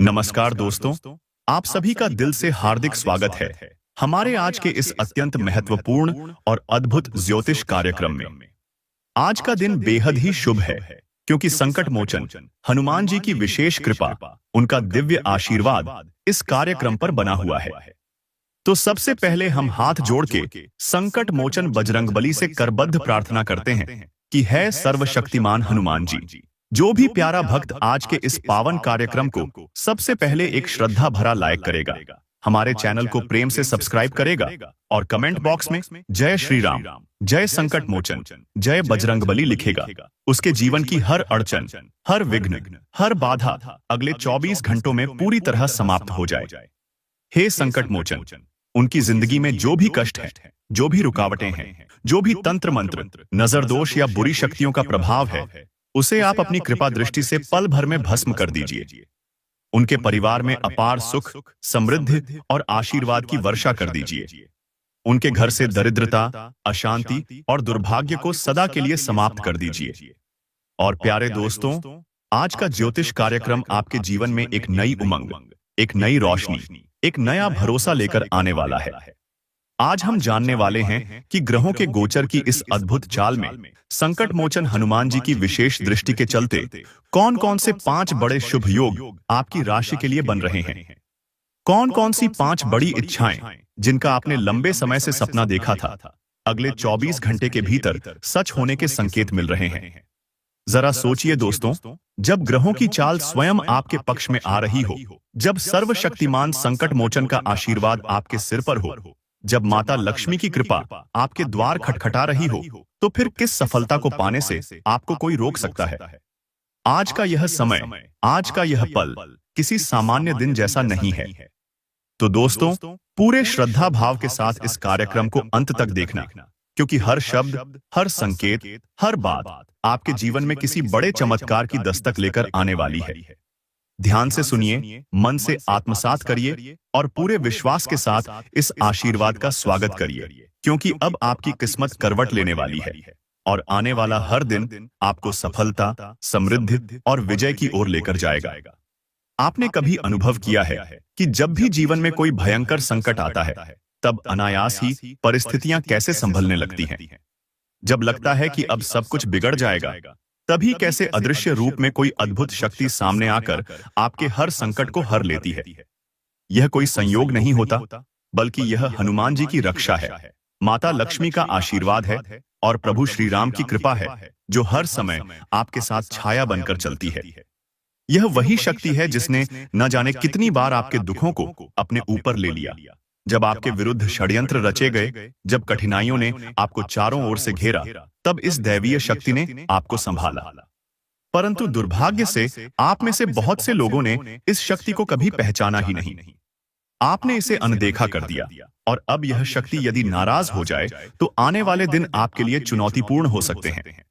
नमस्कार दोस्तों, आप सभी का दिल से हार्दिक स्वागत है हमारे आज के इस अत्यंत महत्वपूर्ण और अद्भुत ज्योतिष कार्यक्रम में। आज का दिन बेहद ही शुभ है क्योंकि संकट मोचन हनुमान जी की विशेष कृपा, उनका दिव्य आशीर्वाद इस कार्यक्रम पर बना हुआ है। तो सबसे पहले हम हाथ जोड़ के संकट मोचन बजरंगबली से करबद्ध प्रार्थना करते हैं कि है सर्वशक्तिमान हनुमान जी, जो भी प्यारा भक्त आज के इस पावन कार्यक्रम को सबसे पहले एक श्रद्धा भरा लाइक करेगा, हमारे चैनल को प्रेम से सब्सक्राइब करेगा और कमेंट बॉक्स में जय श्री राम, जय संकट मोचन, जय बजरंगबली लिखेगा, उसके जीवन की हर अड़चन, हर विघ्न, हर बाधा अगले 24 घंटों में पूरी तरह समाप्त हो जाए। हे संकट मोचन, उनकी जिंदगी में जो भी कष्ट है, जो भी रुकावटें हैं, जो भी तंत्र मंत्र, नजर दोष या बुरी शक्तियों का प्रभाव है, उसे आप अपनी कृपा दृष्टि से पल भर में भस्म कर दीजिए। उनके परिवार में अपार सुख, समृद्धि और आशीर्वाद की वर्षा कर दीजिए। उनके घर से दरिद्रता, अशांति और दुर्भाग्य को सदा के लिए समाप्त कर दीजिए। और प्यारे दोस्तों, आज का ज्योतिष कार्यक्रम आपके जीवन में एक नई उमंग, एक नई रोशनी, एक नया भरोसा लेकर आने वाला है। आज हम जानने वाले हैं कि ग्रहों के गोचर की इस अद्भुत चाल में संकट मोचन हनुमान जी की विशेष दृष्टि के चलते कौन कौन से 5 बड़े शुभ योग आपकी राशि के लिए बन रहे हैं। कौन कौन सी 5 बड़ी इच्छाएं जिनका आपने लंबे समय से सपना देखा था, अगले 24 घंटे के भीतर सच होने के संकेत मिल रहे हैं। जरा सोचिए दोस्तों, जब ग्रहों की चाल स्वयं आपके पक्ष में आ रही हो, जब सर्वशक्तिमान संकट मोचन का आशीर्वाद आपके सिर पर हो, जब माता लक्ष्मी की कृपा आपके द्वार खटखटा रही हो, तो फिर किस सफलता को पाने से आपको कोई रोक सकता है। आज का यह समय, आज का यह पल किसी सामान्य दिन जैसा नहीं है। तो दोस्तों, पूरे श्रद्धा भाव के साथ इस कार्यक्रम को अंत तक देखना, क्योंकि हर शब्द, हर संकेत, हर बात आपके जीवन में किसी बड़े चमत्कार की दस्तक लेकर आने वाली है। ध्यान से सुनिए, मन से आत्मसात करिए और पूरे विश्वास के साथ इस आशीर्वाद का स्वागत करिए, क्योंकि अब आपकी किस्मत करवट लेने वाली है और आने वाला हर दिन आपको सफलता, समृद्धि और विजय की ओर लेकर जाएगा। आपने कभी अनुभव किया है कि जब भी जीवन में कोई भयंकर संकट आता है, तब अनायास ही परिस्थितियां कैसे संभलने लगती हैं। जब लगता है कि अब सब कुछ बिगड़ जाएगा, तभी कैसे अदृश्य रूप में कोई अद्भुत शक्ति सामने आकर आपके हर संकट को हर लेती है। यह कोई संयोग नहीं होता, बल्कि यह हनुमान जी की रक्षा है, माता लक्ष्मी का आशीर्वाद है और प्रभु श्री राम की कृपा है, जो हर समय आपके साथ छाया बनकर चलती है। यह वही शक्ति है जिसने न जाने कितनी बार आपके दुखों को अपने ऊपर ले लिया, जब आपके विरुद्ध षड्यंत्र रचे गए, जब कठिनाइयों ने आपको चारों ओर से घेरा, तब इस दैवीय शक्ति ने आपको संभाला। परंतु दुर्भाग्य से आप में से बहुत से लोगों ने इस शक्ति को कभी पहचाना ही नहीं। आपने इसे अनदेखा कर दिया और अब यह शक्ति यदि नाराज हो जाए, तो आने वाले दिन आपके लिए चुनौतीपूर्ण हो सकते हैं।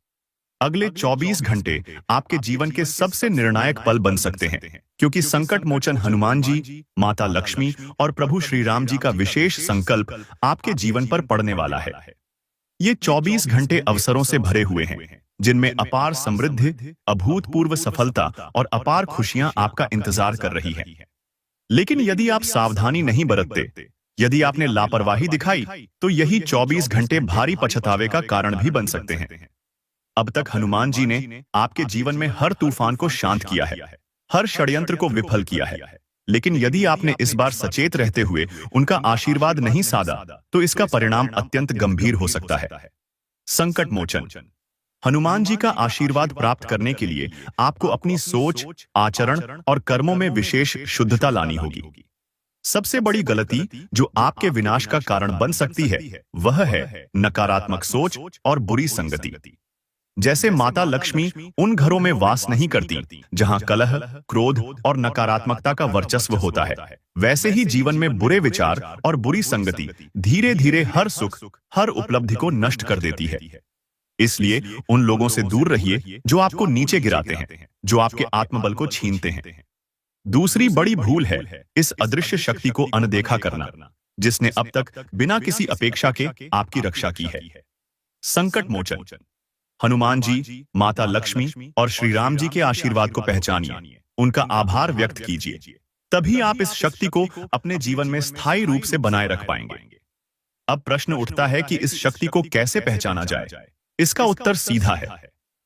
अगले 24 घंटे आपके जीवन के सबसे निर्णायक पल बन सकते हैं, क्योंकि संकट मोचन हनुमान जी, माता लक्ष्मी और प्रभु श्री राम जी का विशेष संकल्प आपके जीवन पर पड़ने वाला है। ये 24 घंटे अवसरों से भरे हुए हैं, जिनमें अपार समृद्धि, अभूतपूर्व सफलता और अपार खुशियां आपका इंतजार कर रही हैं। लेकिन यदि आप सावधानी नहीं बरतते, यदि आपने लापरवाही दिखाई, तो यही 24 घंटे भारी पछतावे का कारण भी बन सकते हैं। अब तक हनुमान जी ने आपके जीवन में हर तूफान को शांत किया है, हर षड्यंत्र को विफल किया है, लेकिन यदि आपने इस बार सचेत रहते हुए उनका आशीर्वाद नहीं साधा, तो इसका परिणाम अत्यंत गंभीर हो सकता है। संकट मोचन हनुमान जी का आशीर्वाद प्राप्त करने के लिए आपको अपनी सोच, आचरण और कर्मों में विशेष शुद्धता लानी होगी। सबसे बड़ी गलती जो आपके विनाश का कारण बन सकती है, वह है नकारात्मक सोच और बुरी संगति। जैसे माता लक्ष्मी उन घरों में वास नहीं करती जहां कलह, क्रोध और नकारात्मकता का वर्चस्व होता है, वैसे ही जीवन में बुरे विचार और बुरी संगति धीरे धीरे हर सुख, हर उपलब्धि को नष्ट कर देती है। इसलिए उन लोगों से दूर रहिए जो आपको नीचे गिराते हैं, जो आपके आत्मबल को छीनते हैं। दूसरी बड़ी भूल है इस अदृश्य शक्ति को अनदेखा करना, जिसने अब तक बिना किसी अपेक्षा के आपकी रक्षा की है। संकट मोचन हनुमान जी, माता लक्ष्मी और श्री राम जी के आशीर्वाद को पहचानिए, उनका आभार व्यक्त कीजिए। तभी आप इस शक्ति को अपने जीवन में स्थायी रूप से बनाए रख पाएंगे। अब प्रश्न उठता है कि इस शक्ति को कैसे पहचाना जाए। इसका उत्तर सीधा है।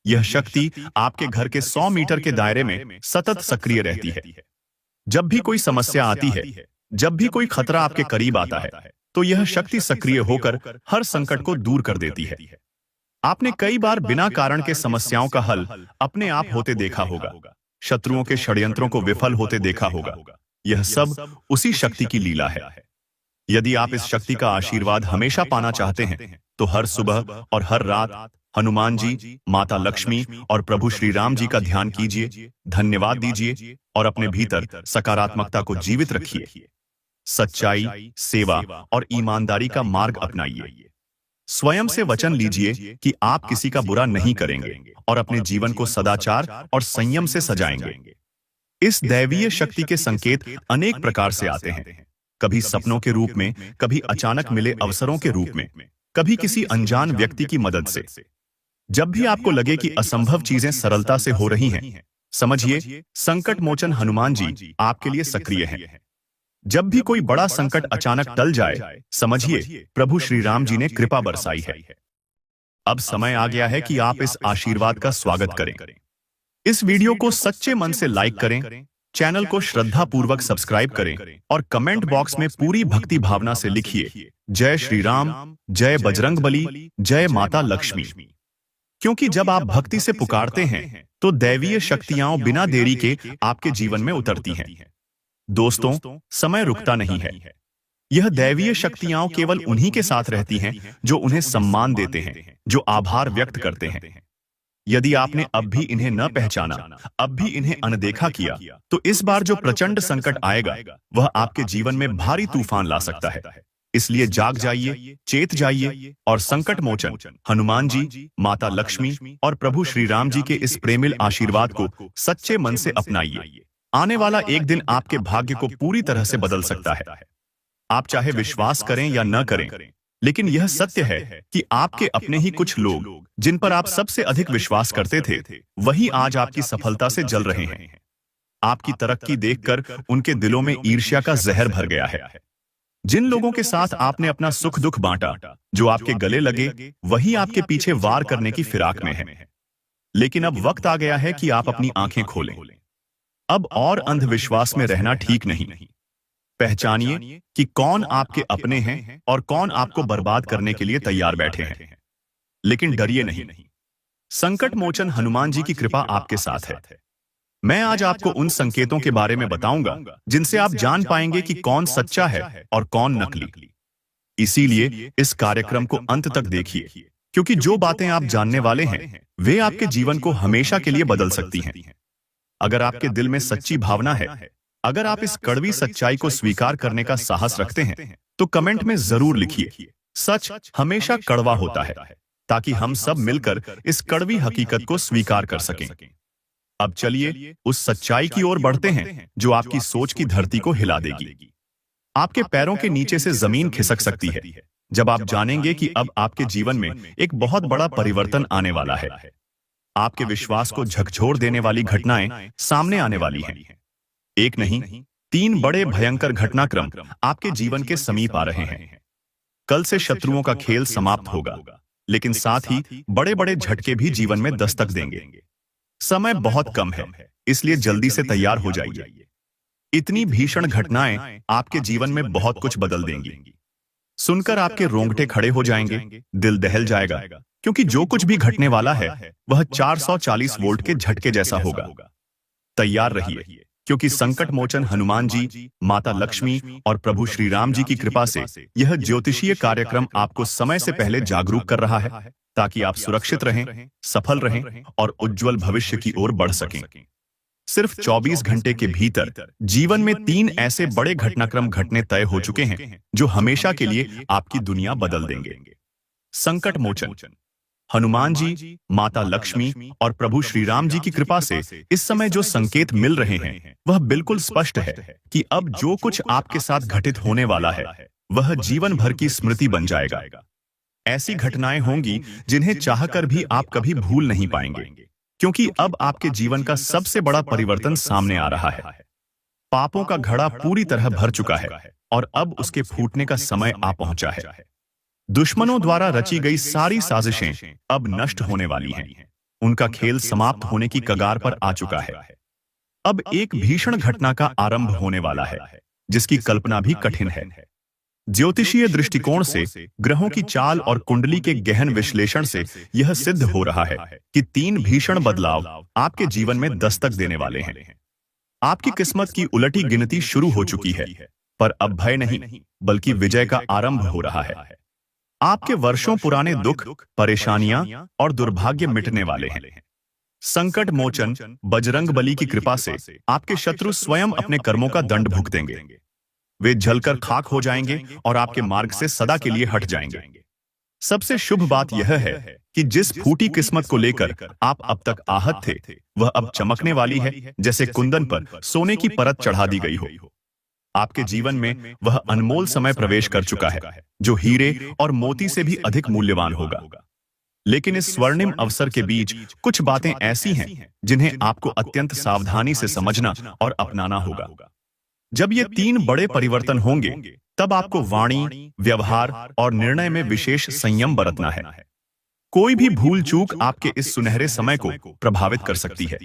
यह शक्ति आपके घर के 100 मीटर के दायरे में सतत सक्रिय रहती है। जब भी कोई समस्या आती है, जब भी कोई खतरा आपके करीब आता है, तो यह शक्ति सक्रिय होकर हर संकट को दूर कर देती है। आपने कई बार बिना कारण के समस्याओं का हल अपने आप होते देखा होगा, शत्रुओं के षड्यंत्रों को विफल होते देखा होगा। यह सब उसी शक्ति की लीला है। यदि आप इस शक्ति का आशीर्वाद हमेशा पाना चाहते हैं, तो हर सुबह और हर रात हनुमान जी, माता लक्ष्मी और प्रभु श्री राम जी का ध्यान कीजिए, धन्यवाद दीजिए और अपने भीतर सकारात्मकता को जीवित रखिए। सच्चाई, सेवा और ईमानदारी का मार्ग अपनाइए। स्वयं से वचन लीजिए कि आप किसी का बुरा नहीं करेंगे और अपने जीवन को सदाचार और संयम से सजाएंगे। इस दैवीय शक्ति के संकेत अनेक प्रकार से आते हैं, कभी सपनों के रूप में, कभी अचानक मिले अवसरों के रूप में, कभी किसी अनजान व्यक्ति की मदद से। जब भी आपको लगे कि असंभव चीजें सरलता से हो रही हैं, समझिए संकट मोचन हनुमान जी आपके लिए सक्रिय हैं। जब भी कोई बड़ा संकट अचानक टल जाए, समझिए प्रभु श्री राम जी ने कृपा बरसाई है। अब समय आ गया है कि आप इस आशीर्वाद का स्वागत करें। इस वीडियो को सच्चे मन से लाइक करें, चैनल को श्रद्धा पूर्वक सब्सक्राइब करें और कमेंट बॉक्स में पूरी भक्ति भावना से लिखिए, जय श्री राम, जय बजरंगबली, जय माता लक्ष्मी। क्योंकि जब आप भक्ति से पुकारते हैं, तो दैवीय शक्तियां बिना देरी के आपके जीवन में उतरती हैं। दोस्तों, समय रुकता नहीं है। यह दैवीय शक्तियां केवल उन्हीं के साथ रहती हैं जो उन्हें सम्मान देते हैं, जो आभार व्यक्त करते हैं। यदि आपने अब भी इन्हें न पहचाना, अब भी इन्हें अनदेखा किया, तो इस बार जो प्रचंड संकट आएगा, वह आपके जीवन में भारी तूफान ला सकता है। इसलिए जाग जाइए, चेत जाइए और संकट मोचन हनुमान जी, माता लक्ष्मी और प्रभु श्री राम जी के इस प्रेमिल आशीर्वाद को सच्चे मन से अपनाइए। आने वाला एक दिन आपके भाग्य को पूरी तरह से बदल सकता है। आप चाहे विश्वास करें या न करें, लेकिन यह सत्य है कि आपके अपने ही कुछ लोग, जिन पर आप सबसे अधिक विश्वास करते थे, वही आज आपकी सफलता से जल रहे हैं। आपकी तरक्की देखकर उनके दिलों में ईर्ष्या का जहर भर गया है। जिन लोगों के साथ आपने अपना सुख दुख बांटा, जो आपके गले लगे, वही आपके पीछे वार करने की फिराक में है। लेकिन अब वक्त आ गया है कि आप अपनी आंखें खोलें। अब और अंधविश्वास में रहना ठीक नहीं। पहचानिए कि कौन आपके अपने हैं और कौन आपको बर्बाद करने के लिए तैयार बैठे हैं। लेकिन डरिए नहीं, संकट मोचन हनुमान जी की कृपा आपके साथ है। मैं आज आपको उन संकेतों के बारे में बताऊंगा जिनसे आप जान पाएंगे कि कौन सच्चा है और कौन नकली। इसीलिए इस कार्यक्रम को अंत तक देखिए, क्योंकि जो बातें आप जानने वाले हैं, वे आपके जीवन को हमेशा के लिए बदल सकती हैं। अगर आपके दिल में सच्ची भावना है, अगर आप इस कड़वी सच्चाई को स्वीकार करने का साहस रखते हैं, तो कमेंट में जरूर लिखिए, सच हमेशा कड़वा होता है, ताकि हम सब मिलकर इस कड़वी हकीकत को स्वीकार कर सकें। अब चलिए उस सच्चाई की ओर बढ़ते हैं जो आपकी सोच की धरती को हिला देगी। आपके पैरों के नीचे से जमीन खिसक सकती है जब आप जानेंगे कि अब आपके जीवन में एक बहुत बड़ा परिवर्तन आने वाला है। आपके विश्वास को झकझोर देने वाली घटनाएं सामने आने वाली हैं। एक नहीं, 3 बड़े भयंकर घटनाक्रम आपके जीवन के समीप आ रहे हैं। कल से शत्रुओं का खेल समाप्त होगा, लेकिन साथ ही बड़े बड़े झटके भी जीवन में दस्तक देंगे। समय बहुत कम है, इसलिए जल्दी से तैयार हो जाइए। इतनी भीषण घटनाएं आपके जीवन में बहुत कुछ बदल देंगी। सुनकर आपके रोंगटे खड़े हो जाएंगे, दिल दहल जाएगा, क्योंकि जो कुछ भी घटने वाला है वह 440 वोल्ट के झटके जैसा होगा। तैयार रहिए, क्योंकि संकट मोचन हनुमान जी, माता लक्ष्मी और प्रभु श्री राम जी की कृपा से यह ज्योतिषीय कार्यक्रम आपको समय से पहले जागरूक कर रहा है, ताकि आप सुरक्षित रहें, सफल रहें और उज्जवल भविष्य की ओर बढ़ सकें। सिर्फ 24 घंटे के भीतर जीवन में 3 ऐसे बड़े घटनाक्रम घटने तय हो चुके हैं जो हमेशा के लिए आपकी दुनिया बदल देंगे। संकट मोचन हनुमान जी, माता लक्ष्मी और प्रभु श्री राम जी की कृपा से इस समय जो संकेत मिल रहे हैं, वह बिल्कुल स्पष्ट है कि अब जो कुछ आपके साथ घटित होने वाला है, वह जीवन भर की स्मृति बन जाएगा। ऐसी घटनाएं होंगी जिन्हें चाहकर भी आप कभी भूल नहीं पाएंगे। क्योंकि अब आपके जीवन का सबसे बड़ा परिवर्तन सामने आ रहा है। पापों का घड़ा पूरी तरह भर चुका है और अब उसके फूटने का समय आ पहुंचा है। दुश्मनों द्वारा रची गई सारी साजिशें अब नष्ट होने वाली हैं। उनका खेल समाप्त होने की कगार पर आ चुका है। अब एक भीषण घटना का आरंभ होने वाला है, जिसकी कल्पना भी कठिन है। ज्योतिषीय दृष्टिकोण से ग्रहों की चाल और कुंडली के गहन विश्लेषण से यह सिद्ध हो रहा है कि 3 भीषण बदलाव आपके जीवन में दस्तक देने वाले हैं। आपकी किस्मत की उलटी गिनती शुरू हो चुकी है, पर अब भय नहीं, बल्कि विजय का आरंभ हो रहा है। आपके वर्षों पुराने दुख, परेशानियां और दुर्भाग्य मिटने वाले हैं। संकट मोचन बजरंगबली की कृपा से आपके शत्रु स्वयं अपने कर्मों का दंड भुगतेंगे। वे जलकर खाक हो जाएंगे और आपके मार्ग से सदा के लिए हट जाएंगे। सबसे शुभ बात यह है कि जिस फूटी किस्मत को लेकर आप अब तक आहत थे, वह अब चमकने वाली है, जैसे कुंदन पर सोने की परत चढ़ा दी गई हो। आपके जीवन में वह अनमोल समय प्रवेश कर चुका है, जो हीरे और मोती से भी अधिक मूल्यवान होगा। लेकिन इस स्वर्णिम अवसर के बीच कुछ बातें ऐसी हैं जिन्हें आपको अत्यंत सावधानी से समझना और अपनाना होगा। जब ये 3 बड़े परिवर्तन होंगे, तब आपको वाणी, व्यवहार और निर्णय में विशेष संयम बरतना है। कोई भी भूल चूक आपके इस सुनहरे समय को प्रभावित कर सकती है।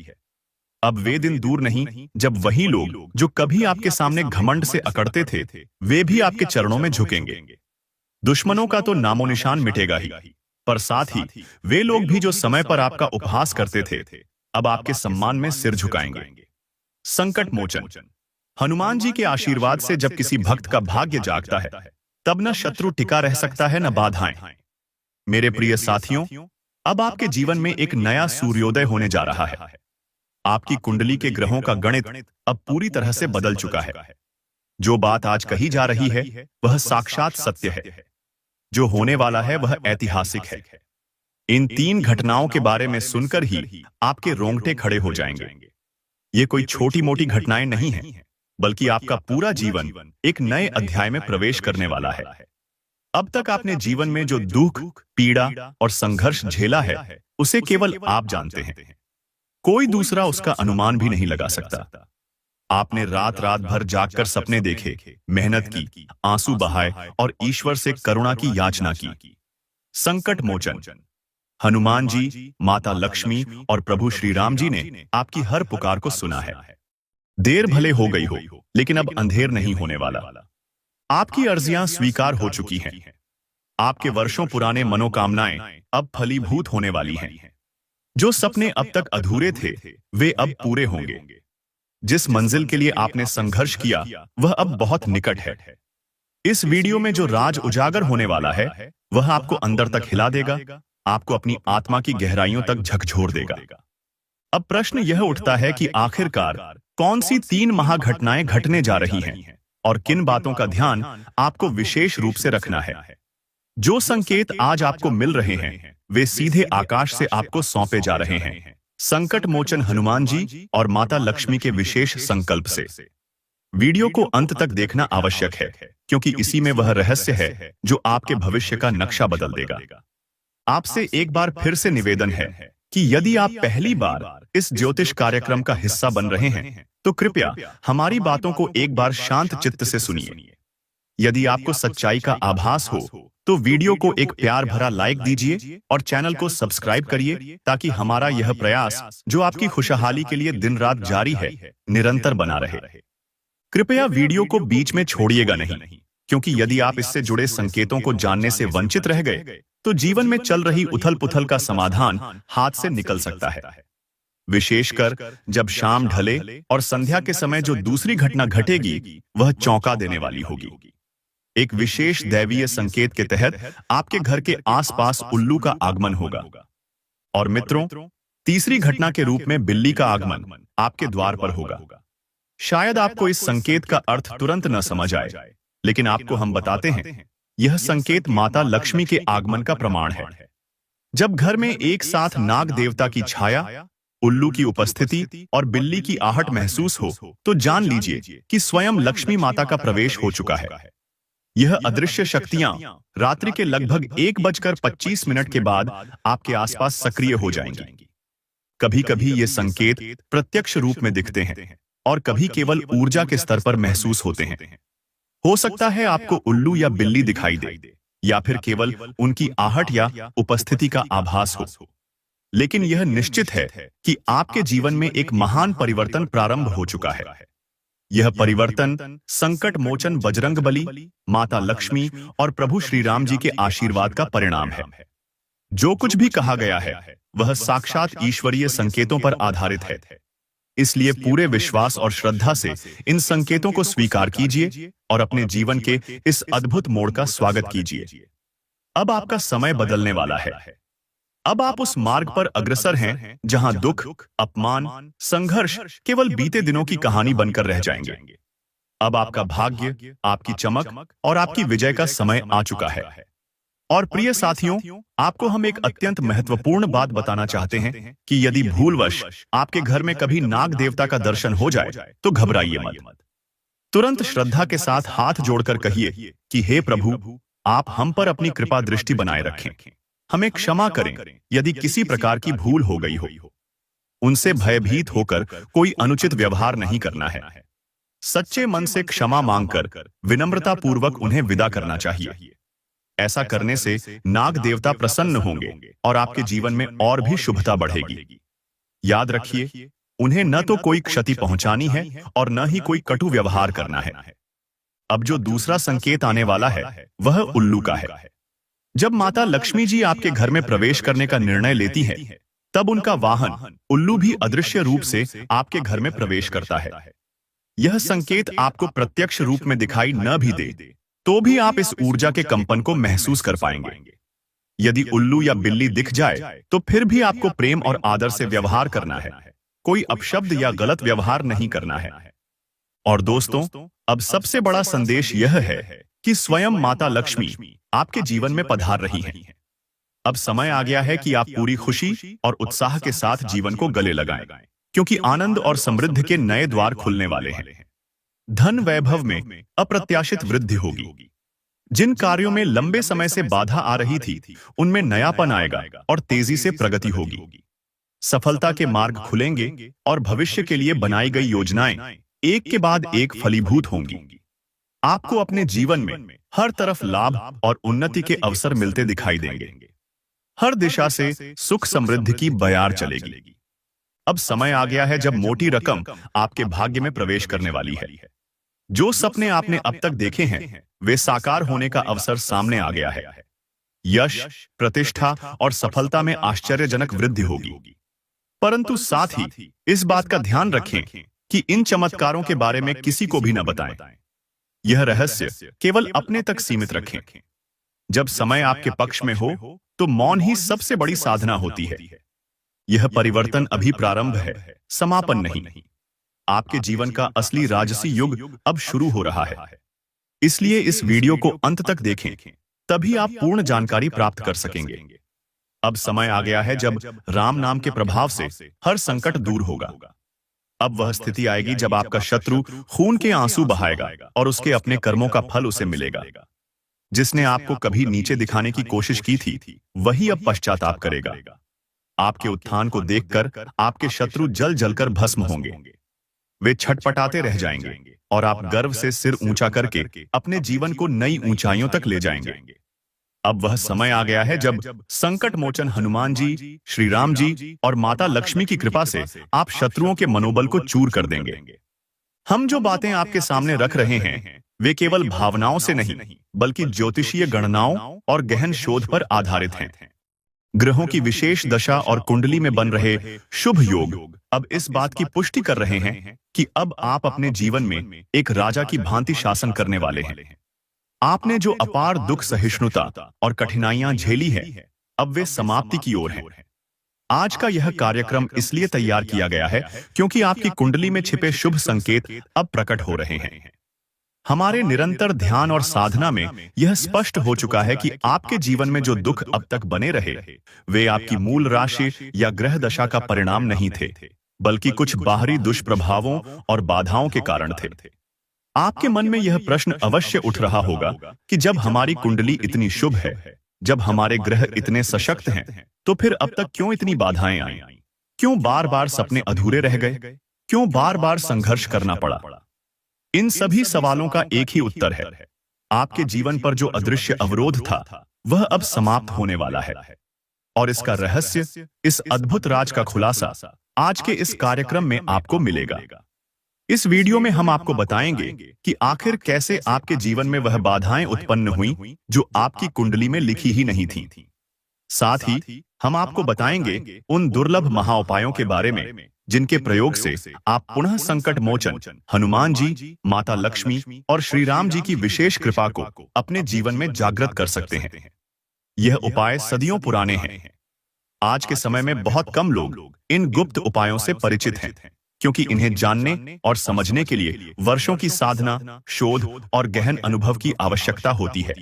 अब वे दिन दूर नहीं जब वही लोग जो कभी आपके सामने घमंड से अकड़ते थे, वे भी आपके चरणों में झुकेंगे। दुश्मनों का तो नामो निशान मिटेगा ही, पर साथ ही वे लोग भी जो समय पर आपका उपहास करते थे, अब आपके सम्मान में सिर झुकाएंगे। संकट मोचन हनुमान जी के आशीर्वाद से जब किसी भक्त का भाग्य जागता है, तब न शत्रु टिका रह सकता है, न बाधाएं। मेरे प्रिय साथियों, अब आपके जीवन में एक नया सूर्योदय होने जा रहा है। आपकी कुंडली के ग्रहों का गणित अब पूरी तरह से बदल चुका है। जो बात आज कही जा रही है, वह साक्षात सत्य है। जो होने वाला है, वह ऐतिहासिक है। इन 3 घटनाओं के बारे में सुनकर ही आपके रोंगटे खड़े हो जाएंगे। ये कोई छोटी मोटी घटनाएं नहीं हैं, बल्कि आपका पूरा जीवन एक नए अध्याय में प्रवेश करने वाला है। अब तक आपने जीवन में जो दुख, पीड़ा और संघर्ष झेला है, उसे केवल आप जानते हैं। कोई दूसरा उसका अनुमान भी नहीं लगा सकता। आपने रात रात भर जागकर सपने देखे, मेहनत की, आंसू बहाए और ईश्वर से करुणा की याचना की। संकट मोचन हनुमान जी, माता लक्ष्मी और प्रभु श्री राम जी ने आपकी हर पुकार को सुना है। देर भले हो गई हो, लेकिन अब अंधेर नहीं होने वाला। आपकी अर्जियां स्वीकार हो चुकी हैं। आपके वर्षों पुराने मनोकामनाएं अब फलीभूत होने वाली हैं। जो सपने अब तक अधूरे थे, वे अब पूरे होंगे। जिस मंजिल के लिए आपने संघर्ष किया, वह अब बहुत निकट है। इस वीडियो में जो राज उजागर होने वाला है, वह आपको अंदर तक हिला देगा, आपको अपनी आत्मा की गहराइयों तक झकझोर देगा। अब प्रश्न यह उठता है कि आखिरकार कौन सी 3 महाघटनाएं घटने जा रही हैं और किन बातों का ध्यान आपको विशेष रूप से रखना है। जो संकेत आज आपको मिल रहे हैं, वे सीधे आकाश से आपको सौंपे जा रहे हैं, संकट मोचन हनुमान जी और माता लक्ष्मी के विशेष संकल्प से। वीडियो को अंत तक देखना आवश्यक है, क्योंकि इसी में वह रहस्य है जो आपके भविष्य का नक्शा बदल देगा। आपसे एक बार फिर से निवेदन है कि यदि आप पहली बार इस ज्योतिष कार्यक्रम का हिस्सा बन रहे हैं, तो कृपया हमारी बातों को एक बार शांत चित्त से सुनिए। यदि आपको सच्चाई का आभास हो, तो वीडियो को एक प्यार भरा लाइक दीजिए और चैनल को सब्सक्राइब करिए, ताकि हमारा यह प्रयास, जो आपकी खुशहाली के लिए दिन रात जारी है, निरंतर बना रहे। कृपया वीडियो को बीच में छोड़िएगा नहीं, क्योंकि यदि आप इससे जुड़े संकेतों को जानने से वंचित रह गए, तो जीवन में चल रही उथल पुथल का समाधान हाथ से निकल सकता है। विशेषकर जब शाम ढले और संध्या के समय जो दूसरी घटना घटेगी, वह चौंका देने वाली होगी। एक विशेष दैवीय संकेत के तहत आपके घर के आसपास उल्लू का आगमन होगा। और मित्रों, तीसरी घटना के रूप में बिल्ली का आगमन आपके द्वार पर होगा। शायद आपको इस संकेत का अर्थ तुरंत न समझ आए, लेकिन आपको हम बताते हैं, यह संकेत माता लक्ष्मी के आगमन का प्रमाण है। जब घर में एक साथ नाग देवता की छाया, उल्लू की उपस्थिति और बिल्ली की आहट महसूस हो, तो जान लीजिए कि स्वयं लक्ष्मी माता का प्रवेश हो चुका है। यह अदृश्य शक्तियां रात्रि के लगभग 1:25 के बाद आपके आसपास सक्रिय हो जाएंगी। कभी कभी ये संकेत प्रत्यक्ष रूप में दिखते हैं और कभी केवल ऊर्जा के स्तर पर महसूस होते हैं। हो सकता है आपको उल्लू या बिल्ली दिखाई दे, या फिर केवल उनकी आहट या उपस्थिति का आभास हो। लेकिन यह निश्चित है कि आपके जीवन में एक महान परिवर्तन प्रारंभ हो चुका है। यह परिवर्तन संकट मोचन बजरंगबली, माता लक्ष्मी और प्रभु श्री राम जी के आशीर्वाद का परिणाम है। जो कुछ भी कहा गया है वह साक्षात ईश्वरीय संकेतों पर आधारित है। इसलिए पूरे विश्वास और श्रद्धा से इन संकेतों को स्वीकार कीजिए और अपने जीवन के इस अद्भुत मोड़ का स्वागत कीजिए। अब आपका समय बदलने वाला है। अब आप उस मार्ग पर अग्रसर हैं जहां दुख, अपमान, संघर्ष केवल बीते दिनों की कहानी बनकर रह जाएंगे। अब आपका भाग्य, आपकी चमक और आपकी विजय का समय आ चुका है। और प्रिय साथियों, आपको हम एक अत्यंत महत्वपूर्ण बात बताना चाहते हैं कि यदि भूलवश आपके घर में कभी नाग देवता का दर्शन हो जाए तो घबराइए मत। तुरंत श्रद्धा के साथ हाथ जोड़कर कहिए कि हे प्रभु, आप हम पर अपनी कृपा दृष्टि बनाए रखें। हमें क्षमा करें यदि किसी प्रकार की भूल हो गई हो। उनसे भयभीत होकर कोई अनुचित व्यवहार नहीं करना है। सच्चे मन से क्षमा मांगकर विनम्रता पूर्वक उन्हें विदा करना चाहिए। ऐसा करने से नाग देवता प्रसन्न होंगे और आपके जीवन में और भी शुभता बढ़ेगी। याद रखिए, उन्हें न तो कोई क्षति पहुंचानी है और न ही कोई कटु व्यवहार करना है। अब जो दूसरा संकेत आने वाला है वह उल्लू का है। जब माता लक्ष्मी जी आपके घर में प्रवेश करने का निर्णय लेती हैं, तब उनका वाहन उल्लू भी अदृश्य रूप से आपके घर में प्रवेश करता है। यह संकेत आपको प्रत्यक्ष रूप में दिखाई न भी दे तो भी आप इस ऊर्जा के कंपन को महसूस कर पाएंगे। यदि उल्लू या बिल्ली दिख जाए तो फिर भी आपको प्रेम और आदर से व्यवहार करना है। कोई अपशब्द या गलत व्यवहार नहीं करना है। और दोस्तों, अब सबसे बड़ा संदेश यह है कि स्वयं माता लक्ष्मी आपके जीवन में पधार रही हैं। अब समय आ गया है कि आप पूरी खुशी और उत्साह के साथ जीवन को गले लगाएं, क्योंकि आनंद और समृद्धि के नए द्वार खुलने वाले हैं। धन वैभव में अप्रत्याशित वृद्धि होगी। जिन कार्यों में लंबे समय से बाधा आ रही थी, उनमें नयापन आएगा और तेजी से प्रगति होगी। सफलता के मार्ग खुलेंगे और भविष्य के लिए बनाई गई योजनाएं एक के बाद एक फलीभूत होंगी। आपको अपने जीवन में हर तरफ लाभ और उन्नति के अवसर मिलते दिखाई देंगे। हर दिशा से सुख समृद्धि की बयार चलेगी। अब समय आ गया है जब मोटी रकम आपके भाग्य में प्रवेश करने वाली है। जो सपने आपने अब तक देखे हैं वे साकार होने का अवसर सामने आ गया है। यश, प्रतिष्ठा और सफलता में आश्चर्यजनक वृद्धि होगी। परंतु साथ ही इस बात का ध्यान रखें कि इन चमत्कारों के बारे में किसी को भी न बताएं। यह रहस्य केवल अपने तक सीमित रखें। जब समय आपके पक्ष में हो तो मौन ही सबसे बड़ी साधना होती है। यह परिवर्तन अभी प्रारंभ है, समापन नहीं। आपके जीवन का असली राजसी युग अब शुरू हो रहा है। इसलिए इस वीडियो को अंत तक देखें, तभी आप पूर्ण जानकारी प्राप्त कर सकेंगे। अब समय आ गया है जब राम नाम के प्रभाव से हर संकट दूर होगा। अब वह स्थिति आएगी जब आपका शत्रु खून के आंसू बहाएगा और उसके अपने कर्मों का फल उसे मिलेगा। जिसने आपको कभी नीचे दिखाने की कोशिश की थी, वही अब पश्चाताप करेगा। आपके उत्थान को देखकर आपके शत्रु जल जलकर भस्म होंगे। वे छटपटाते रह जाएंगे और आप गर्व से सिर ऊंचा करके अपने जीवन को नई ऊंचाइयों तक ले जाएंगे। अब वह समय आ गया है जब संकट मोचन हनुमान जी, श्री राम जी और माता लक्ष्मी की कृपा से आप शत्रुओं के मनोबल को चूर कर देंगे। हम जो बातें आपके सामने रख रहे हैं वे केवल भावनाओं से नहीं, बल्कि ज्योतिषीय गणनाओं और गहन शोध पर आधारित हैं। ग्रहों की विशेष दशा और कुंडली में बन रहे शुभ योग अब इस बात की पुष्टि कर रहे हैं कि अब आप अपने जीवन में एक राजा की भांति शासन करने वाले हैं। आपने जो अपार दुख सहिष्णुता और कठिनाइयां झेली है, अब वे समाप्ति की ओर हैं। आज का यह कार्यक्रम इसलिए तैयार किया गया है क्योंकि आपकी कुंडली में छिपे शुभ संकेत अब प्रकट हो रहे हैं। हमारे निरंतर ध्यान और साधना में यह स्पष्ट हो चुका है कि आपके जीवन में जो दुख अब तक बने रहे, वे आपकी मूल राशि या ग्रह दशा का परिणाम नहीं थे, बल्कि कुछ बाहरी दुष्प्रभावों और बाधाओं के कारण थे। आपके मन में यह प्रश्न अवश्य उठ रहा होगा कि जब हमारी कुंडली इतनी शुभ है, जब हमारे ग्रह इतने सशक्त हैं, तो फिर अब तक क्यों इतनी बाधाएं आईं? क्यों बार बार सपने अधूरे रह गए? क्यों बार बार संघर्ष करना पड़ा? इन सभी सवालों का एक ही उत्तर है। आपके जीवन पर जो अदृश्य अवरोध था, वह अब समाप्त होने वाला है। और इसका रहस्य, इस अद्भुत राज का खुलासा आज के इस कार्यक्रम में आपको मिलेगा। इस वीडियो में हम आपको बताएंगे कि आखिर कैसे आपके जीवन में वह बाधाएं उत्पन्न हुई जो आपकी कुंडली में लिखी ही नहीं थी। साथ ही हम आपको बताएंगे उन दुर्लभ महाउपायों के बारे में जिनके प्रयोग से आप पुनः संकट मोचन हनुमान जी, माता लक्ष्मी और श्री राम जी की विशेष कृपा को अपने जीवन में जागृत कर सकते हैं। यह उपाय सदियों पुराने हैं। आज के समय में बहुत कम लोग इन गुप्त उपायों से परिचित हैं, क्योंकि इन्हें जानने और समझने के लिए वर्षों की साधना, शोध और गहन अनुभव की आवश्यकता होती है।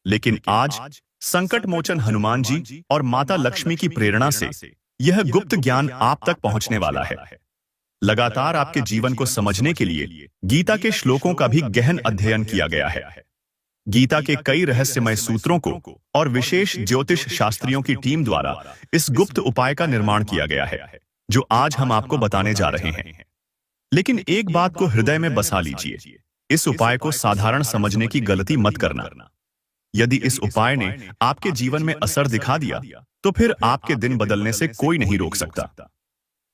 लेकिन आज संकट मोचन हनुमान जी और माता लक्ष्मी की प्रेरणा से यह गुप्त ज्ञान आप तक पहुंचने वाला है। लगातार आपके जीवन को समझने के लिए गीता के श्लोकों का भी गहन अध्ययन किया गया है। गीता के कई रहस्यमय सूत्रों को और विशेष ज्योतिष शास्त्रियों की टीम द्वारा इस गुप्त उपाय का निर्माण किया गया है, जो आज हम आपको बताने जा रहे हैं। लेकिन एक बात को हृदय में बसा लीजिए, इस उपाय को साधारण समझने की गलती मत करना। यदि इस उपाय ने आपके जीवन में असर दिखा दिया, तो फिर आपके दिन बदलने से कोई नहीं रोक सकता।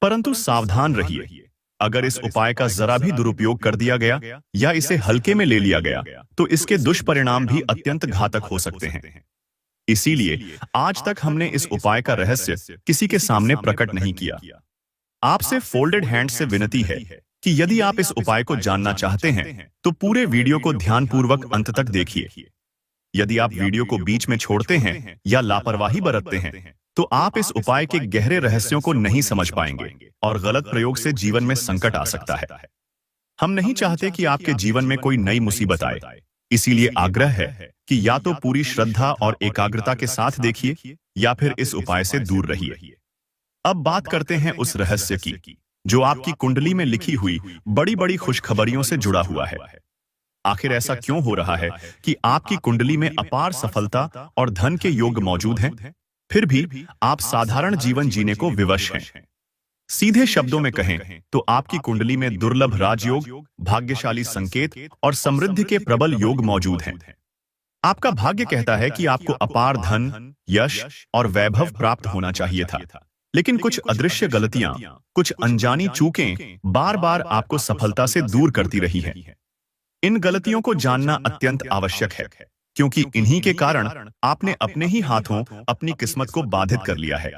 परंतु सावधान रहिए, अगर इस उपाय का जरा भी दुरुपयोग कर दिया गया या इसे हल्के में ले लिया गया, तो इसके दुष्परिणाम भी अत्यंत घातक हो सकते हैं। इसीलिए आज तक हमने इस उपाय का रहस्य किसी के सामने प्रकट नहीं किया। आपसे फोल्डेड हैंड से विनती है कि यदि आप इस उपाय को जानना चाहते हैं, तो पूरे वीडियो को ध्यानपूर्वक अंत तक देखिए। यदि आप वीडियो को बीच में छोड़ते हैं या लापरवाही बरतते हैं, तो आप इस उपाय के गहरे रहस्यों को नहीं समझ पाएंगे और गलत प्रयोग से जीवन में संकट आ सकता है। हम नहीं चाहते कि आपके जीवन में कोई नई मुसीबत आए, इसीलिए आग्रह है कि या तो पूरी श्रद्धा और एकाग्रता के साथ देखिए या फिर इस उपाय से दूर रहिए। अब बात करते हैं उस रहस्य की, जो आपकी कुंडली में लिखी हुई बड़ी बड़ी खुशखबरियों से जुड़ा हुआ है। आखिर ऐसा क्यों हो रहा है कि आपकी कुंडली में अपार सफलता और धन के योग मौजूद हैं, फिर भी आप साधारण जीवन जीने को विवश हैं? सीधे शब्दों में कहें तो आपकी कुंडली में दुर्लभ राजयोग, भाग्यशाली संकेत और समृद्धि के प्रबल योग मौजूद हैं। आपका भाग्य कहता है कि आपको अपार धन, यश और वैभव प्राप्त होना चाहिए था, लेकिन कुछ अदृश्य गलतियां, कुछ अनजानी चूकें बार बार आपको सफलता से दूर करती रही हैं। इन गलतियों को जानना अत्यंत आवश्यक है, क्योंकि इन्हीं के कारण आपने अपने ही हाथों अपनी किस्मत को बाधित कर लिया है।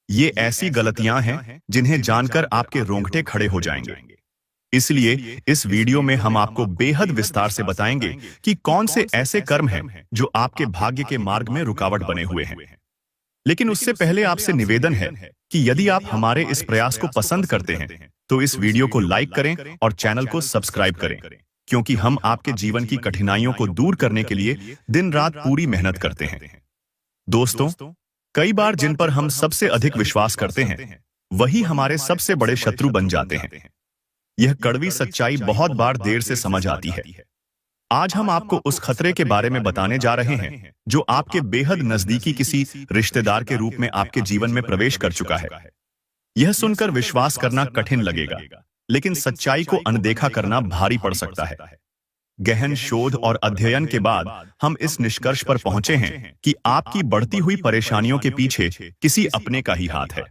ये ऐसी गलतियां हैं जिन्हें जानकर आपके रोंगटे खड़े हो जाएंगे। इसलिए इस वीडियो में हम आपको बेहद विस्तार से बताएंगे कि कौन से ऐसे कर्म हैं जो आपके भाग्य के मार्ग में रुकावट बने हुए हैं। लेकिन उससे पहले आपसे निवेदन है कि यदि आप हमारे इस प्रयास को पसंद करते हैं, तो इस वीडियो को लाइक करें और चैनल को सब्सक्राइब करें, क्योंकि हम आपके जीवन की कठिनाइयों को दूर करने के लिए दिन रात पूरी मेहनत करते हैं। दोस्तों, कई बार जिन पर हम सबसे अधिक विश्वास करते हैं, वही हमारे सबसे बड़े शत्रु बन जाते हैं। यह कड़वी सच्चाई बहुत बार देर से समझ आती है। आज हम आपको उस खतरे के बारे में बताने जा रहे हैं जो आपके बेहद नजदीकी किसी रिश्तेदार के रूप में आपके जीवन में प्रवेश कर चुका है। यह सुनकर विश्वास करना कठिन लगेगा, लेकिन सच्चाई को अनदेखा करना भारी पड़ सकता है। गहन शोध और अध्ययन के बाद हम इस निष्कर्ष पर पहुंचे हैं कि आपकी बढ़ती हुई परेशानियों के पीछे किसी अपने का ही हाथ है।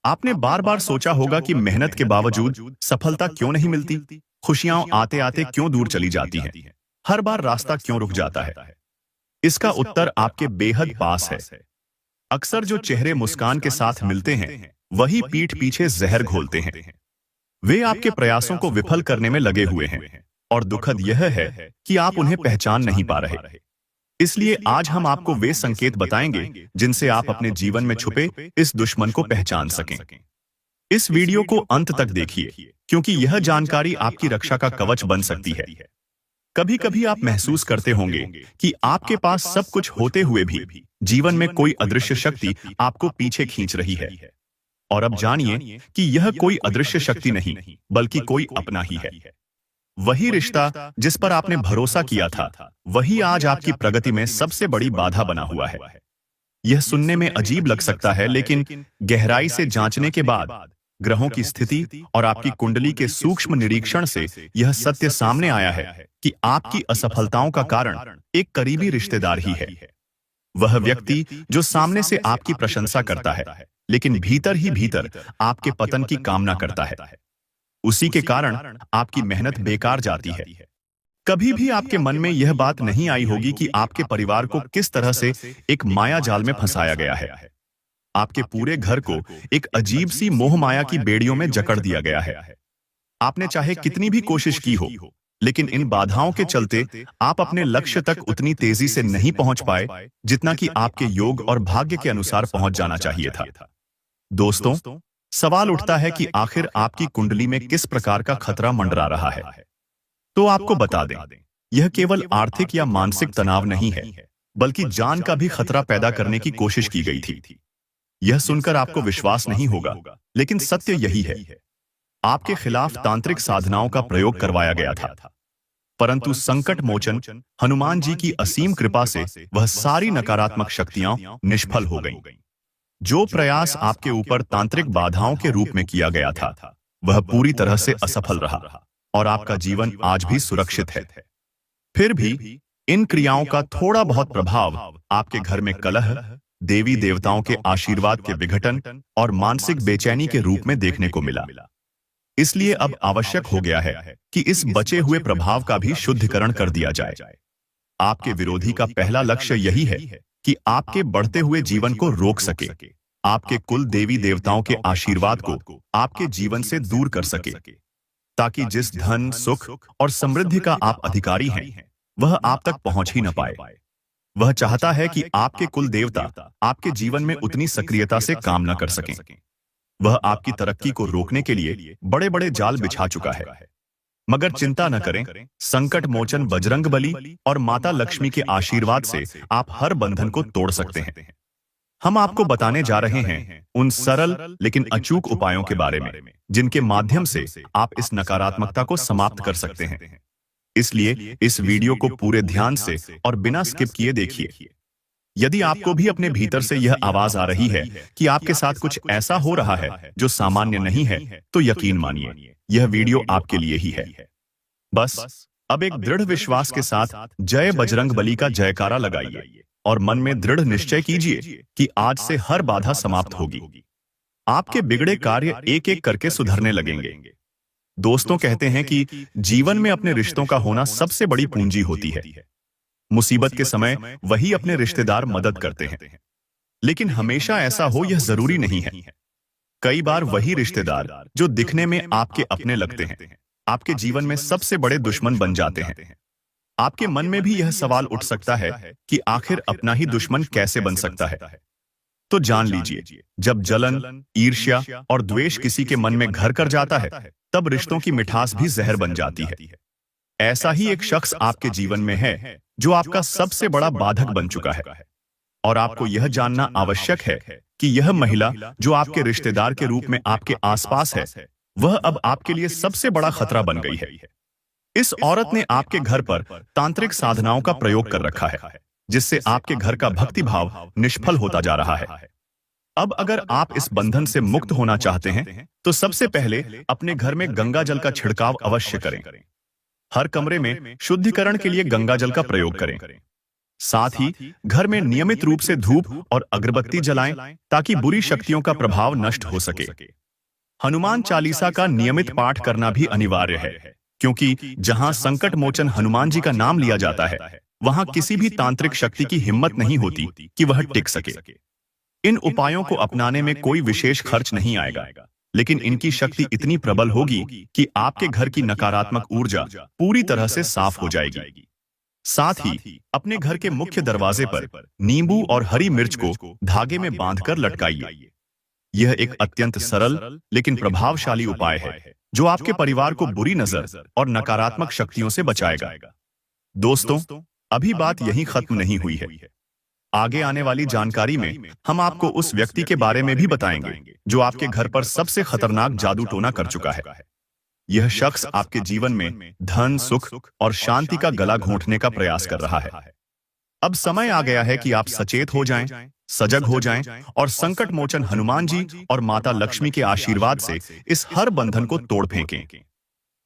आपने बार बार सोचा होगा कि मेहनत के बावजूद सफलता क्यों नहीं मिलती, खुशियां आते आते क्यों दूर चली जाती हैं, हर बार रास्ता क्यों रुक जाता है। इसका उत्तर आपके बेहद पास है। अक्सर जो चेहरे मुस्कान के साथ मिलते हैं, वही पीठ पीछे जहर घोलते हैं। वे आपके प्रयासों को विफल करने में लगे हुए हैं, और दुखद यह है कि आप उन्हें पहचान नहीं पा रहे। इसलिए आज हम आपको वे संकेत बताएंगे जिनसे आप अपने जीवन में छुपे इस दुश्मन को पहचान सकें। इस वीडियो को अंत तक देखिए, क्योंकि यह जानकारी आपकी रक्षा का कवच बन सकती है। कभी कभी आप महसूस करते होंगे कि आपके पास सब कुछ होते हुए भी जीवन में कोई अदृश्य शक्ति आपको पीछे खींच रही है। और अब जानिए कि यह कोई अदृश्य शक्ति नहीं, बल्कि कोई अपना ही है। वही रिश्ता जिस पर आपने भरोसा किया था, वही आज आपकी प्रगति में सबसे बड़ी बाधा बना हुआ है। यह सुनने में अजीब लग सकता है, लेकिन गहराई से जांचने के बाद ग्रहों की स्थिति और आपकी कुंडली के सूक्ष्म निरीक्षण से यह सत्य सामने आया है कि आपकी असफलताओं का कारण एक करीबी रिश्तेदार ही है। वह व्यक्ति जो सामने से आपकी प्रशंसा करता है, लेकिन भीतर ही भीतर आपके पतन की कामना करता है। उसी के कारण आपकी मेहनत बेकार जाती है। कभी भी आपके मन में यह बात नहीं आई होगी कि आपके परिवार को किस तरह से एक माया जाल में फंसाया गया है। आपके पूरे घर को एक अजीब सी मोह माया की बेड़ियों में जकड़ दिया गया है। आपने चाहे कितनी भी कोशिश की हो, लेकिन इन बाधाओं के चलते आप अपने लक्ष्य तक उतनी तेजी से नहीं पहुंच पाए जितना कि आपके योग और भाग्य के अनुसार पहुंच जाना चाहिए था। दोस्तों, सवाल उठता है कि आखिर आपकी कुंडली में किस प्रकार का खतरा मंडरा रहा है। तो आपको बता दें, यह केवल आर्थिक या मानसिक तनाव नहीं है, बल्कि जान का भी खतरा पैदा करने की कोशिश की गई थी। यह सुनकर आपको विश्वास नहीं होगा, लेकिन सत्य यही है। आपके खिलाफ तांत्रिक साधनाओं का प्रयोग करवाया गया था, परंतु संकट मोचन हनुमान जी की असीम कृपा से वह सारी नकारात्मक शक्तियां निष्फल हो गईं। जो प्रयास आपके ऊपर तांत्रिक बाधाओं के रूप में किया गया था, वह पूरी तरह से असफल रहा और आपका जीवन आज भी सुरक्षित है। फिर भी इन क्रियाओं का थोड़ा बहुत प्रभाव आपके घर में कलह, देवी देवताओं के आशीर्वाद के विघटन और मानसिक बेचैनी के रूप में देखने को मिला। इसलिए अब आवश्यक हो गया है कि इस बचे हुए प्रभाव का भी शुद्धिकरण कर दिया जाए। आपके विरोधी का पहला लक्ष्य यही है कि आपके बढ़ते हुए जीवन को रोक सके, आपके कुल देवी देवताओं के आशीर्वाद को आपके जीवन से दूर कर सके, ताकि जिस धन, सुख और समृद्धि का आप अधिकारी हैं, वह आप तक पहुंच ही न पाए। वह चाहता है कि आपके कुल देवता आपके जीवन में उतनी सक्रियता से काम न कर सकें। वह आपकी तरक्की को रोकने के लिए बड़े बड़े जाल बिछा चुका है। मगर चिंता न करें, संकट मोचन बजरंगबली और माता लक्ष्मी के आशीर्वाद से आप हर बंधन को तोड़ सकते हैं। हम आपको बताने जा रहे हैं उन सरल लेकिन अचूक उपायों के बारे में, जिनके माध्यम से आप इस नकारात्मकता को समाप्त कर सकते हैं। इसलिए इस वीडियो को पूरे ध्यान से और बिना स्किप किए देखिए। यदि आपको भी अपने भीतर से यह आवाज आ रही है कि आपके साथ कुछ ऐसा हो रहा है जो सामान्य नहीं है, तो यकीन मानिए, यह वीडियो आपके लिए ही है। बस अब एक दृढ़ विश्वास के साथ जय बजरंगबली का जयकारा लगाइए और मन में दृढ़ निश्चय कीजिए कि आज से हर बाधा समाप्त होगी। आपके बिगड़े कार्य एक एक करके सुधरने लगेंगे। दोस्तों कहते हैं कि जीवन में अपने रिश्तों का होना सबसे बड़ी पूंजी होती है। मुसीबत के समय वही अपने रिश्तेदार मदद करते हैं, लेकिन हमेशा ऐसा हो यह जरूरी नहीं है। कई बार वही रिश्तेदार जो दिखने में आपके अपने लगते हैं, आपके जीवन में सबसे बड़े दुश्मन बन जाते हैं। आपके मन में भी यह सवाल उठ सकता है कि आखिर अपना ही दुश्मन कैसे बन सकता है। तो जान लीजिए, जब जलन, ईर्ष्या और द्वेष किसी के मन में घर कर जाता है, तब रिश्तों की मिठास भी जहर बन जाती है। ऐसा ही एक शख्स आपके जीवन में है जो आपका सबसे बड़ा बाधक बन चुका है, और आपको यह जानना आवश्यक है कि यह महिला जो आपके रिश्तेदार के रूप में आपके आसपास है, वह अब आपके लिए सबसे बड़ा खतरा बन गई है। इस औरत ने आपके घर पर तांत्रिक साधनाओं का प्रयोग कर रखा है, जिससे आपके घर का भक्ति भाव निष्फल होता जा रहा है। अब अगर आप इस बंधन से मुक्त होना चाहते हैं, तो सबसे पहले अपने घर में गंगा जल का छिड़काव अवश्य करें। हर कमरे में शुद्धिकरण के लिए गंगा जल का प्रयोग करें। साथ ही घर में नियमित रूप से धूप और अगरबत्ती जलाएं, ताकि बुरी शक्तियों का प्रभाव नष्ट हो सके। हनुमान चालीसा का नियमित पाठ करना भी अनिवार्य है, क्योंकि जहां संकट मोचन हनुमान जी का नाम लिया जाता है, वहां किसी भी तांत्रिक शक्ति की हिम्मत नहीं होती कि वह टिक सके। इन उपायों को अपनाने में कोई विशेष खर्च नहीं आएगा, लेकिन इनकी शक्ति इतनी प्रबल होगी कि आपके घर की नकारात्मक ऊर्जा पूरी तरह से साफ हो जाएगी। साथ ही अपने घर के मुख्य दरवाजे पर नींबू और हरी मिर्च को धागे में बांधकर लटकाइए। यह एक अत्यंत सरल लेकिन प्रभावशाली उपाय है, जो आपके परिवार को बुरी नजर और नकारात्मक शक्तियों से बचाएगा। दोस्तों, अभी बात यहीं खत्म नहीं हुई है। आगे आने वाली जानकारी में हम आपको उस व्यक्ति के बारे में भी बताएंगे जो आपके घर पर सबसे खतरनाक जादू टोना कर चुका है। यह शख्स आपके जीवन में धन, सुख और शांति का गला घोंटने का प्रयास कर रहा है। अब समय आ गया है कि आप सचेत हो जाएं, सजग हो जाएं और संकट मोचन हनुमान जी और माता लक्ष्मी के आशीर्वाद से इस हर बंधन को तोड़ फेंकें।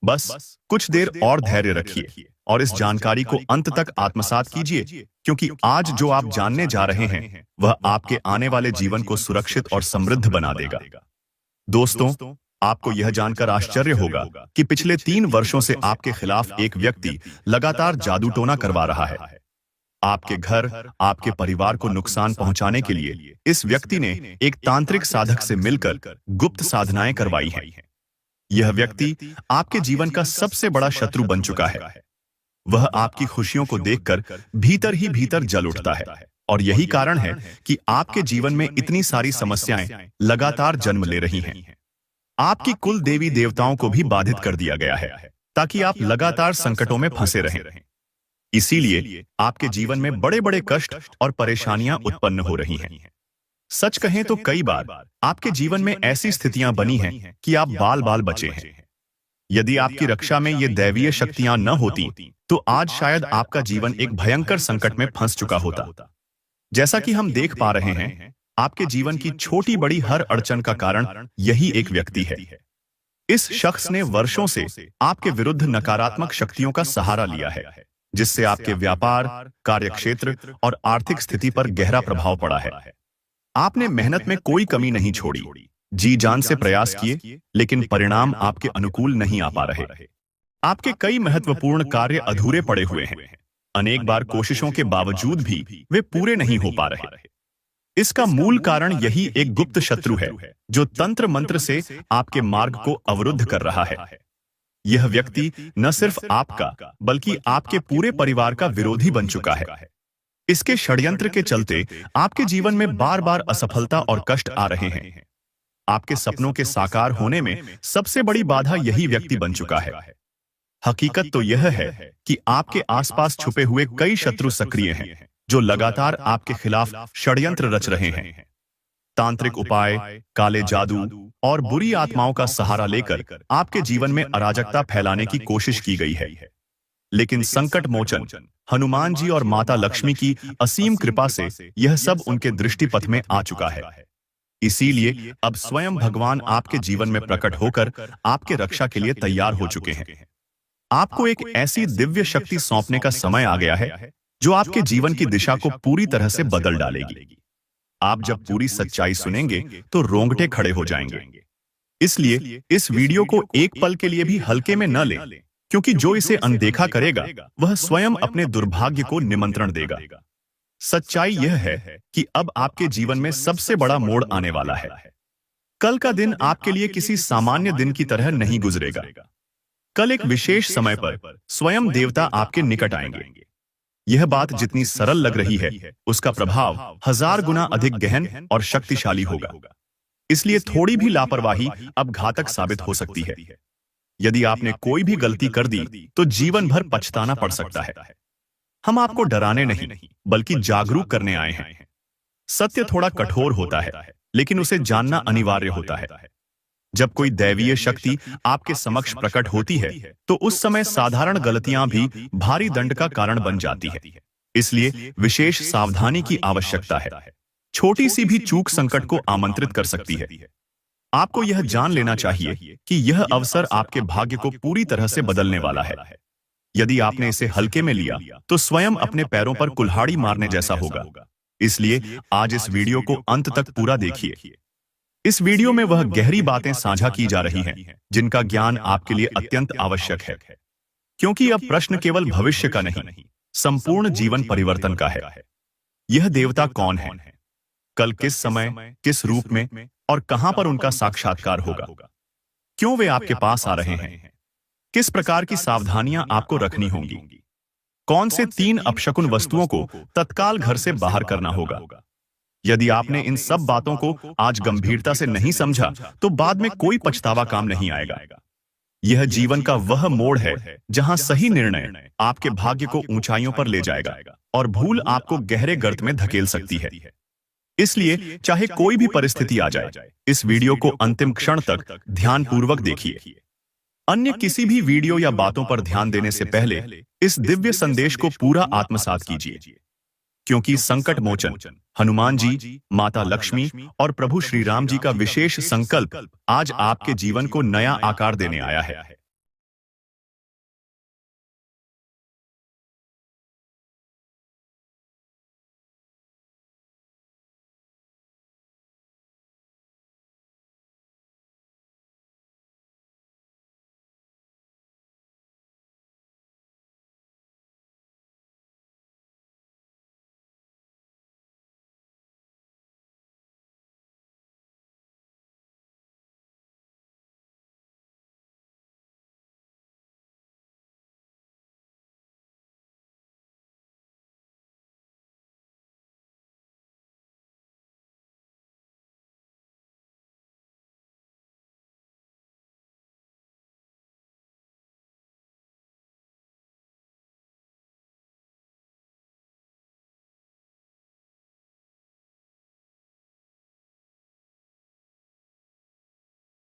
बस कुछ देर और धैर्य रखिए और इस जानकारी को अंत तक आत्मसात कीजिए, क्योंकि आज जो आप जानने जा रहे हैं वह आपके आने वाले जीवन को सुरक्षित और समृद्ध बना देगा। दोस्तों, आपको यह जानकर आश्चर्य होगा कि पिछले 3 वर्षों से आपके खिलाफ एक व्यक्ति लगातार जादू टोना करवा रहा है। आपके घर, आपके परिवार को नुकसान पहुंचाने के लिए इस व्यक्ति ने एक तांत्रिक साधक से मिलकर गुप्त साधनाएं करवाई हैं। यह व्यक्ति आपके जीवन का सबसे बड़ा शत्रु बन चुका है। वह आपकी खुशियों को देखकर भीतर ही भीतर जल उठता है और यही कारण है कि आपके जीवन में इतनी सारी समस्याएं लगातार जन्म ले रही हैं। आपकी कुल देवी देवताओं को भी बाधित कर दिया गया है ताकि आप लगातार संकटों में फंसे रहें। इसीलिए आपके जीवन में बड़े बड़े कष्ट और परेशानियां उत्पन्न हो रही हैं। सच कहें तो कई बार आपके जीवन में ऐसी स्थितियां बनी हैं कि आप बाल बाल बचे हैं। यदि आपकी रक्षा में ये दैवीय शक्तियां न होती तो आज शायद आपका जीवन एक भयंकर संकट में फंस चुका होता। जैसा कि हम देख पा रहे हैं, आपके जीवन की छोटी बड़ी हर अड़चन का कारण यही एक व्यक्ति है। इस शख्स ने वर्षों से आपके विरुद्ध नकारात्मक शक्तियों का सहारा लिया है, जिससे आपके व्यापार, कार्यक्षेत्र और आर्थिक स्थिति पर गहरा प्रभाव पड़ा है। आपने मेहनत में कोई कमी नहीं छोड़ी, जी जान से प्रयास किए, लेकिन परिणाम आपके अनुकूल नहीं आ पा रहे। आपके कई महत्वपूर्ण कार्य अधूरे पड़े हुए हैं। अनेक बार कोशिशों के बावजूद भी वे पूरे नहीं हो पा रहे। इसका मूल कारण यही एक गुप्त शत्रु है जो तंत्र मंत्र से आपके मार्ग को अवरुद्ध कर रहा है। यह व्यक्ति न सिर्फ आपका बल्कि आपके पूरे परिवार का विरोधी बन चुका है। इसके षड्यंत्र के चलते आपके जीवन में बार बार असफलता और कष्ट आ रहे हैं। आपके सपनों के साकार होने में सबसे बड़ी बाधा यही व्यक्ति बन चुका है। हकीकत तो यह है कि आपके आसपास छुपे हुए कई शत्रु सक्रिय हैं जो लगातार आपके खिलाफ षड्यंत्र रच रहे हैं। तांत्रिक उपाय, काले जादू और बुरी आत्माओं का सहारा लेकर आपके जीवन में अराजकता फैलाने की कोशिश की गई है। लेकिन संकट मोचन हनुमान जी और माता लक्ष्मी की असीम कृपा से यह सब उनके दृष्टिपथ में आ चुका है। इसीलिए अब स्वयं भगवान आपके जीवन में प्रकट होकर आपके रक्षा के लिए तैयार हो चुके हैं। आपको एक ऐसी दिव्य शक्ति सौंपने का समय आ गया है जो आपके जीवन की दिशा को पूरी तरह से बदल डालेगी। आप जब पूरी सच्चाई सुनेंगे तो रोंगटे खड़े हो जाएंगे। इसलिए इस वीडियो को एक पल के लिए भी हल्के में न लें, क्योंकि जो इसे अनदेखा करेगा वह स्वयं अपने दुर्भाग्य को निमंत्रण देगा। सच्चाई यह है कि अब आपके जीवन में सबसे बड़ा मोड़ आने वाला है। कल का दिन आपके लिए किसी सामान्य दिन की तरह नहीं गुजरेगा। कल एक विशेष समय पर स्वयं देवता आपके निकट आएंगे। यह बात जितनी सरल लग रही है, उसका प्रभाव 1000 गुना अधिक गहन और शक्तिशाली होगा। इसलिए थोड़ी भी लापरवाही अब घातक साबित हो सकती है। यदि आपने कोई भी गलती कर दी तो जीवन भर पछताना पड़ सकता है। हम आपको डराने नहीं बल्कि जागरूक करने आए हैं। सत्य थोड़ा कठोर होता है, लेकिन उसे जानना अनिवार्य होता है। जब कोई दैवीय शक्ति आपके समक्ष प्रकट होती है तो उस समय साधारण गलतियां भी भारी दंड का कारण बन जाती है। इसलिए विशेष सावधानी की आवश्यकता है। छोटी सी भी चूक संकट को आमंत्रित कर सकती है। आपको यह जान लेना चाहिए कि यह अवसर आपके भाग्य को पूरी तरह से बदलने वाला है। यदि आपने इसे हल्के में लिया तो स्वयं अपने पैरों पर कुल्हाड़ी मारने जैसा होगा। इसलिए आज इस वीडियो को अंत तक पूरा देखिए। इस वीडियो में वह गहरी बातें साझा की जा रही हैं जिनका ज्ञान आपके लिए अत्यंत आवश्यक है, क्योंकि अब प्रश्न केवल भविष्य का नहीं, संपूर्ण जीवन परिवर्तन का है। यह देवता कौन है? कल किस समय, किस रूप में और कहां पर उनका साक्षात्कार होगा? क्यों वे आपके पास आ रहे हैं? किस प्रकार की सावधानियां आपको रखनी होंगी? कौन से 3 अपशकुन वस्तुओं को तत्काल घर से बाहर करना होगा? यदि आपने इन सब बातों को आज गंभीरता से नहीं समझा तो बाद में कोई पछतावा काम नहीं आएगा। यह जीवन का वह मोड़ है जहां सही निर्णय आपके भाग्य को ऊंचाइयों पर ले जाएगा और भूल आपको गहरे गर्त में धकेल सकती है। इसलिए चाहे कोई भी परिस्थिति आ जाए, इस वीडियो को अंतिम क्षण तक ध्यानपूर्वक देखिए। अन्य किसी भी वीडियो या बातों पर ध्यान देने से पहले इस दिव्य संदेश को पूरा आत्मसात कीजिए, क्योंकि संकट मोचन हनुमान जी, माता लक्ष्मी और प्रभु श्री राम जी का विशेष संकल्प आज आपके जीवन को नया आकार देने आया है।